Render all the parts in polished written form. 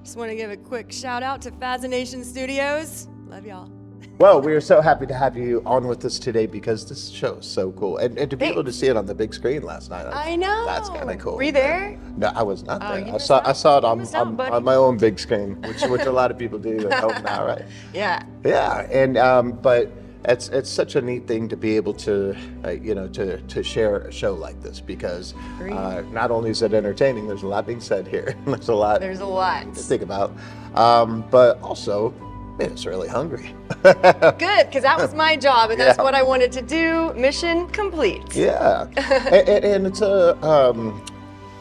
Just want to give a quick shout out to Phazzanation Studios. Love y'all. Well, we are so happy to have you on with us today because this show is so cool. And to be able to see it on the big screen last night. I know. That's kind of cool. Were you there? No, I was not there. you I saw it on my own big screen, which a lot of people do at home now, right? Yeah. Yeah, and but it's such a neat thing to be able to to share a show like this because not only is it entertaining, there's a lot being said here. There's a lot to think about, but also it's really hungry. Good, because that was my job, and that's what I wanted to do. Mission complete. Yeah, and it's a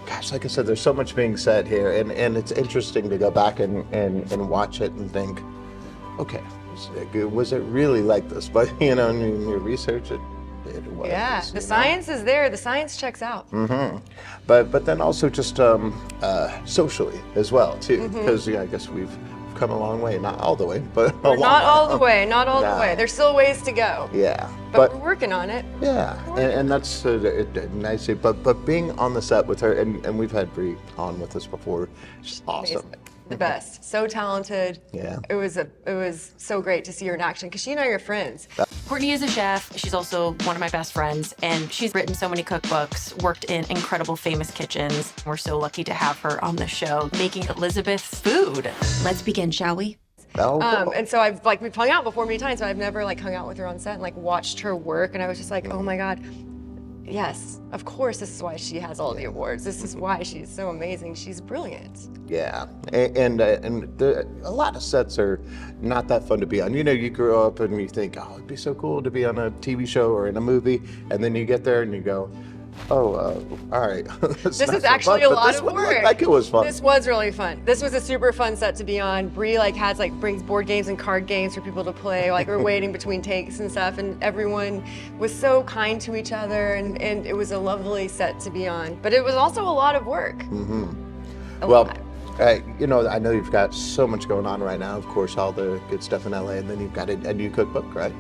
gosh, like I said, there's so much being said here, and it's interesting to go back and watch it and think, okay, was it really like this? But in your research, it was. Yeah, the science is there. The science checks out. Mm-hmm. But then also just socially as well too, because I guess we've come a long way, not all the way, but not all the way. There's still ways to go. Yeah, but we're working on it. Yeah, and that's nice. But being on the set with her, and we've had Bree on with us before, she's awesome. Amazing. The best, so talented. Yeah, it was so great to see her in action because she and I are friends. Courtney is a chef. She's also one of my best friends, and she's written so many cookbooks, worked in incredible famous kitchens. We're so lucky to have her on the show making Elizabeth's food. Let's begin, shall we? Oh, cool. And so we've hung out before many times, so I've never hung out with her on set and watched her work, and I was just like, oh my God. Yes, of course, this is why she has all the awards. This is why she's so amazing. She's brilliant. Yeah, and a lot of sets are not that fun to be on. You grow up and you think, oh, it'd be so cool to be on a TV show or in a movie, and then you get there and you go, oh, all right. This is actually a lot of work. Like it was fun. This was really fun. This was a super fun set to be on. Bree brings board games and card games for people to play. We're waiting between takes and stuff, and everyone was so kind to each other, and it was a lovely set to be on. But it was also a lot of work. Mm-hmm. Well, I know you've got so much going on right now. Of course, all the good stuff in LA, and then you've got a new cookbook, right?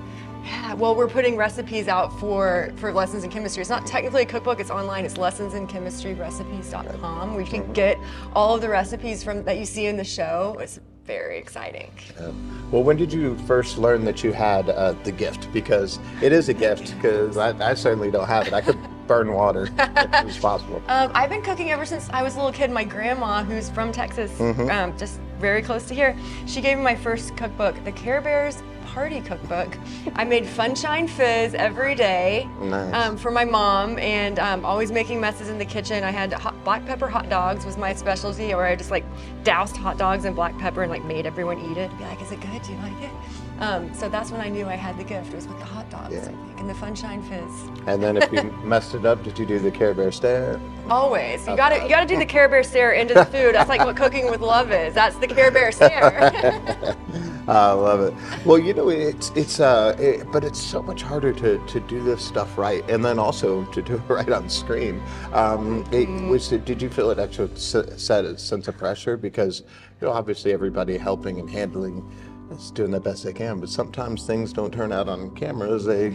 Yeah, well, we're putting recipes out for Lessons in Chemistry. It's not technically a cookbook, it's online. It's lessonsinchemistryrecipes.com, where you can get all of the recipes that you see in the show. It's very exciting. Well, when did you first learn that you had the gift? Because it is a gift, because I certainly don't have it. I could burn water if it was possible. I've been cooking ever since I was a little kid. My grandma, who's from Texas, just very close to here, she gave me my first cookbook, the Care Bears Party Cookbook. I made Funshine Fizz every day. Nice. For my mom, and always making messes in the kitchen. I had black pepper hot dogs was my specialty, or I just doused hot dogs in black pepper and made everyone eat it. Be like, is it good? Do you like it? So that's when I knew I had the gift. It was with the hot dogs, I think, and the Funshine Fizz. And then if you messed it up, did you do the Care Bear stare? Always. You gotta do the Care Bear stare into the food. That's what cooking with love is. That's the Care Bear stare. I love it. Well, but it's so much harder to do this stuff right, and then also to do it right on screen. Did you feel it actually set a sense of pressure? Because obviously everybody helping and handling is doing the best they can, but sometimes things don't turn out on camera as they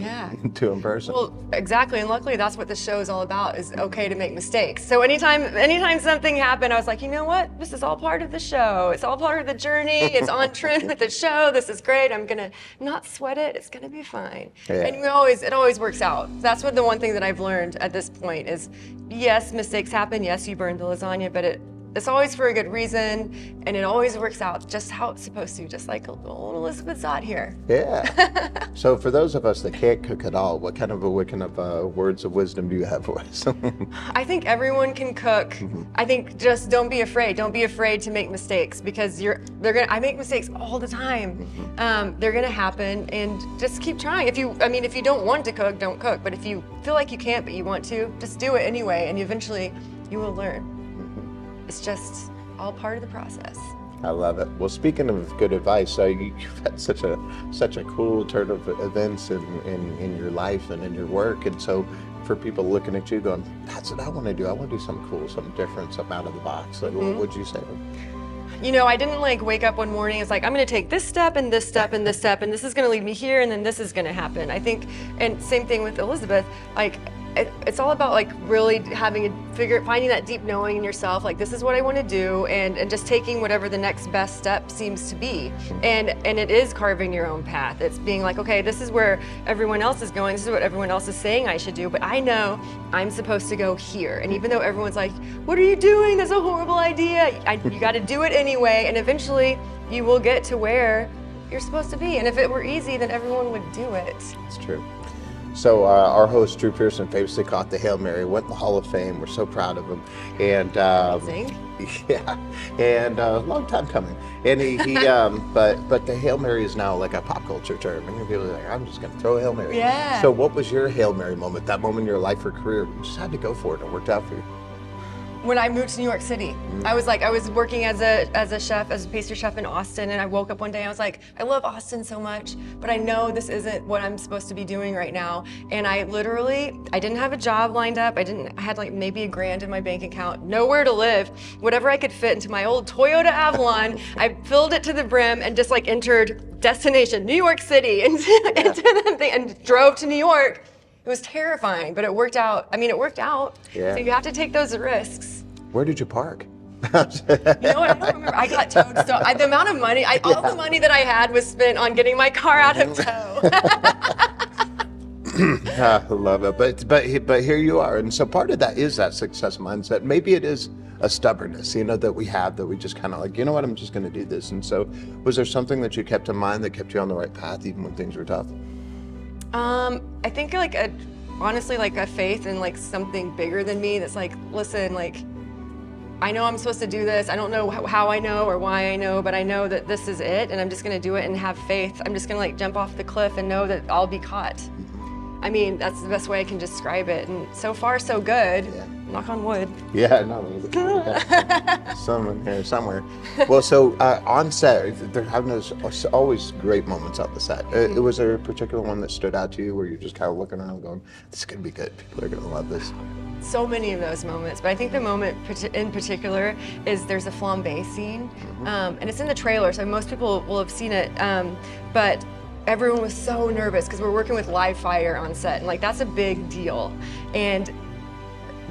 do in person. Well, exactly, and luckily that's what the show is all about, is okay to make mistakes. So anytime something happened, I was like, you know what? This is all part of the show. It's all part of the journey. It's on trend with the show. This is great. I'm gonna not sweat it. It's gonna be fine. Yeah. And it always works out. That's the one thing that I've learned at this point is, yes, mistakes happen. Yes, you burned the lasagna, but it's always for a good reason, and it always works out just how it's supposed to, just like old Elizabeth Zott here. Yeah. So for those of us that can't cook at all, what kind of words of wisdom do you have for us? I think everyone can cook. I think just don't be afraid. Don't be afraid to make mistakes, because I make mistakes all the time. They're gonna happen, and just keep trying. If you don't want to cook, don't cook. But if you feel like you can't but you want to, just do it anyway, and eventually you will learn. It's just all part of the process. I love it. Well, speaking of good advice, you've had such a cool turn of events in your life and in your work, and so for people looking at you going, that's what I want to do. I want to do something cool, something different, something out of the box. What would you say? I didn't wake up one morning, it's I'm going to take this step and this step and this step, and this is going to lead me here, and then this is going to happen. I think, and same thing with Elizabeth, it's all about like really finding that deep knowing in yourself, like this is what I want to do, and just taking whatever the next best step seems to be. And it is carving your own path. It's being like, okay, this is where everyone else is going, this is what everyone else is saying I should do, but I know I'm supposed to go here. And even though everyone's like, what are you doing? That's a horrible idea. You got to do it anyway, and eventually you will get to where you're supposed to be. And if it were easy, then everyone would do it. It's true. So our host, Drew Pearson, famously caught the Hail Mary, went in the Hall of Fame. We're so proud of him. And Amazing. yeah, and long time coming. And he but the Hail Mary is now like a pop culture term. And people are like, I'm just going to throw a Hail Mary. Yeah. So what was your Hail Mary moment, that moment in your life or career? You just had to go for it. It worked out for you. When I moved to New York City, I was working as a chef, as a pastry chef in Austin, and I woke up one day and I was like, I love Austin so much, but I know this isn't what I'm supposed to be doing right now. And I didn't have a job lined up. I had like maybe $1,000 in my bank account, nowhere to live. Whatever I could fit into my old Toyota Avalon, I filled it to the brim and just like entered destination New York City into the thing and drove to New York. It was terrifying, but it worked out. I mean, it worked out. Yeah. So you have to take those risks. Where did you park? You know what? I don't remember. I got towed. So the amount of money, all the money that I had was spent on getting my car out of tow. I love it. But here you are. And so part of that is that success mindset. Maybe it is a stubbornness, that we have, that we just kind of like, you know what, I'm just going to do this. And so was there something that you kept in mind that kept you on the right path even when things were tough? I think honestly, like a faith in like something bigger than me that's like, listen, like, I know I'm supposed to do this. I don't know how I know or why I know, but I know that this is it, and I'm just gonna do it and have faith. I'm just gonna like jump off the cliff and know that I'll be caught. I mean, that's the best way I can describe it. And so far, so good. Yeah. Knock on wood. Yeah, no, someone here somewhere. Well, so on set, there have always great moments on the set. Was there a particular one that stood out to you where you're just kind of looking around going, this is going to be good. People are going to love this. So many of those moments, but I think the moment in particular is there's a flambe scene, and it's in the trailer, so most people will have seen it, but everyone was so nervous because we're working with live fire on set, and like that's a big deal. And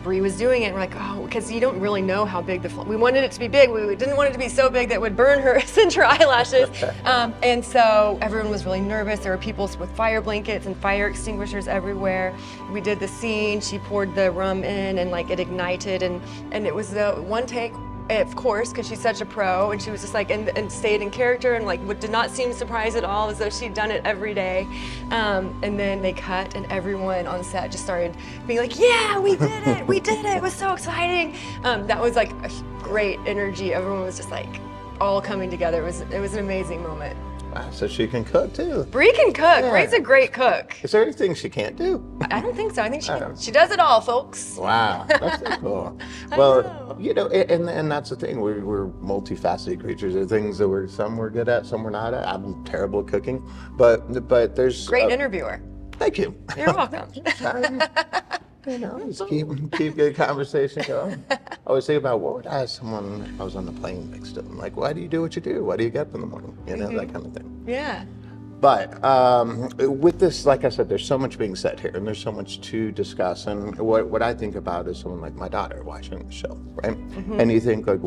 Bree was doing it, and we're like, oh, because you don't really know how big we wanted it to be big. We didn't want it to be so big that it would burn her, cinch her eyelashes. And so everyone was really nervous. There were people with fire blankets and fire extinguishers everywhere. We did the scene. She poured the rum in, and like it ignited, and it was the one take. Of course, because she's such a pro, and she was just like, and stayed in character, and like did not seem surprised at all, as though she'd done it every day. And then they cut, and everyone on set just started being like, yeah, we did it, we did it, it was so exciting. That was like a great energy. Everyone was just like all coming together. It was an amazing moment. Wow, so she can cook too. Bree can cook. Yeah. Bree's a great cook. Is there anything she can't do? I don't think so. I think she does it all, folks. Wow, that's so cool. Well, and that's the thing. We're multifaceted creatures. There are things that some we're good at, some we're not at. I'm terrible at cooking, but there's great interviewer. Thank you. You're welcome. Just keep good conversation going. I always think about what would I ask someone if I was on the plane next to them. Like, why do you do what you do? Why do you get up in the morning? That kind of thing. Yeah. But with this, like I said, there's so much being said here, and there's so much to discuss. And what I think about is someone like my daughter watching the show, right? And you think like,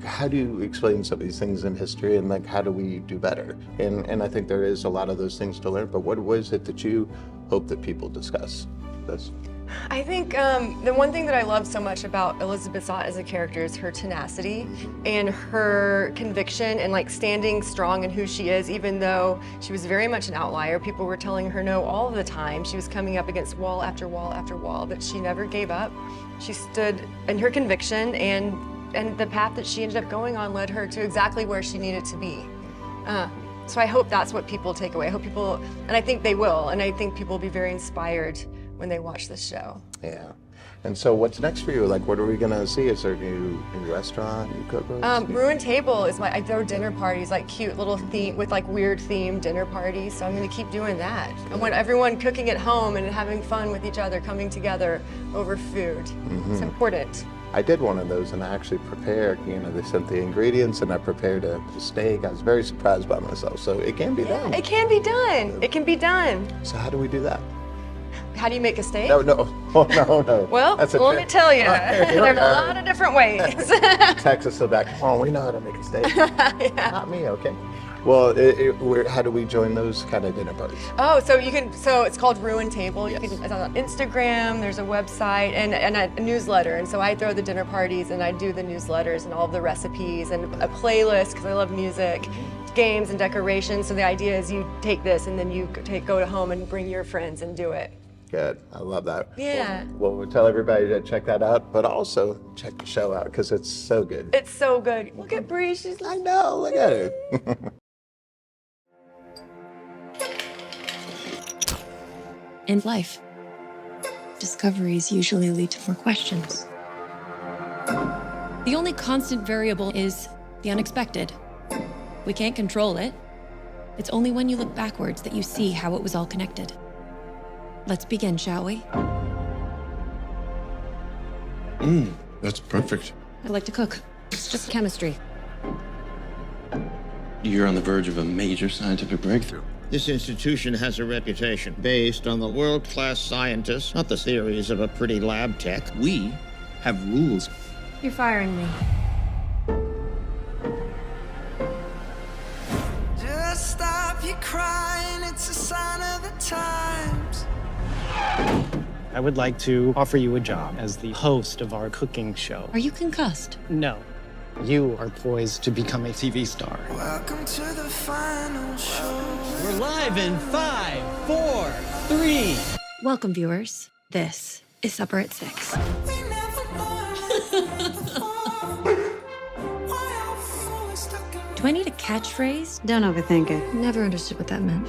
how do you explain some of these things in history, and like how do we do better? And I think there is a lot of those things to learn. But what was it that you hope that people discuss this? I think the one thing that I love so much about Elizabeth Zott as a character is her tenacity and her conviction, and like standing strong in who she is, even though she was very much an outlier. People were telling her no all the time. She was coming up against wall after wall after wall, but she never gave up. She stood in her conviction, and the path that she ended up going on led her to exactly where she needed to be. So I hope that's what people take away. I hope people, and I think they will, and I think people will be very inspired when they watch this show. Yeah. And so what's next for you? Like, what are we going to see? Is there a new restaurant, new cookbooks? Ruined Table is I throw dinner parties, like cute little theme, with like weird themed dinner parties. So I'm going to keep doing that. I want everyone cooking at home and having fun with each other, coming together over food. It's important. I did one of those, and I actually prepared, they sent the ingredients, and I prepared a steak. I was very surprised by myself. So it can be done. It can be done. It can be done. So how do we do that? How do you make a steak? No, no, oh, no. Well, That's a let me trick. tell you, Here we there's a are. lot of different ways. Texas so back. Oh, we know how to make a steak. Yeah. Not me, okay. Well, how do we join those kind of dinner parties? Oh, so you can. So it's called Ruin Table. Yes. It's on Instagram. There's a website and a newsletter. And so I throw the dinner parties and I do the newsletters and all of the recipes and a playlist because I love music, games and decorations. So the idea is you take this and then you go to home and bring your friends and do it. Good. I love that. Yeah. Well, we'll tell everybody to check that out, but also check the show out because it's so good. It's so good. Look at Bree. She's I know. Look at her. In life, discoveries usually lead to more questions. The only constant variable is the unexpected. We can't control it. It's only when you look backwards that you see how it was all connected. Let's begin, shall we? That's perfect. I like to cook. It's just chemistry. You're on the verge of a major scientific breakthrough. This institution has a reputation based on the world-class scientists, not the theories of a pretty lab tech. We have rules. You're firing me. Just stop your crying, it's a sign of the times. I would like to offer you a job as the host of our cooking show. Are you concussed? No, you are poised to become a TV star. Welcome to the final show. We're live in 5, 4, 3. Welcome, viewers. This is Supper at 6. We never learned before. Why are we stuck in Do I need a catchphrase? Don't overthink it. Never understood what that meant.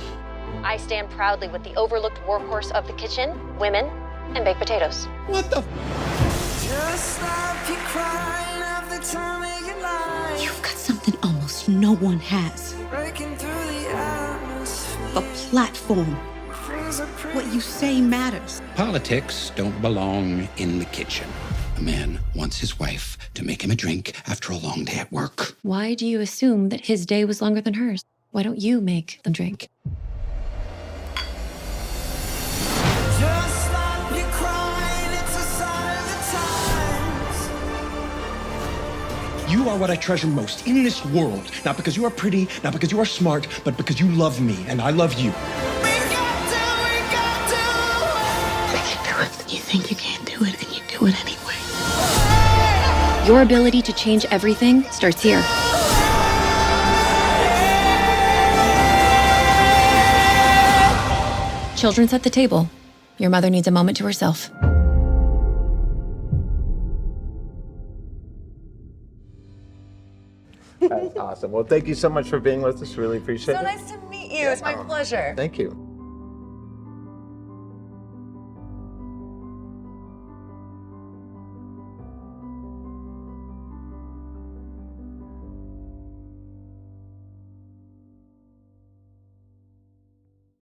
I stand proudly with the overlooked workhorse of the kitchen, women, and baked potatoes. Just stop your crying of the time of your life. You've got something almost no one has. Breaking through the atmosphere. A platform. Things are pretty. What you say matters. Politics don't belong in the kitchen. A man wants his wife to make him a drink after a long day at work. Why do you assume that his day was longer than hers? Why don't you make them drink? Just stop your crying, it's a sign of the times. You are what I treasure most in this world. Not because you are pretty, not because you are smart, but because you love me and I love you. We got to. You can do it. You think you can't do it, and you do it anyway. Your ability to change everything starts here. Children set the table. Your mother needs a moment to herself. That's awesome. Well, thank you so much for being with us. Really appreciate So it. nice to meet you. It's my pleasure. Thank you.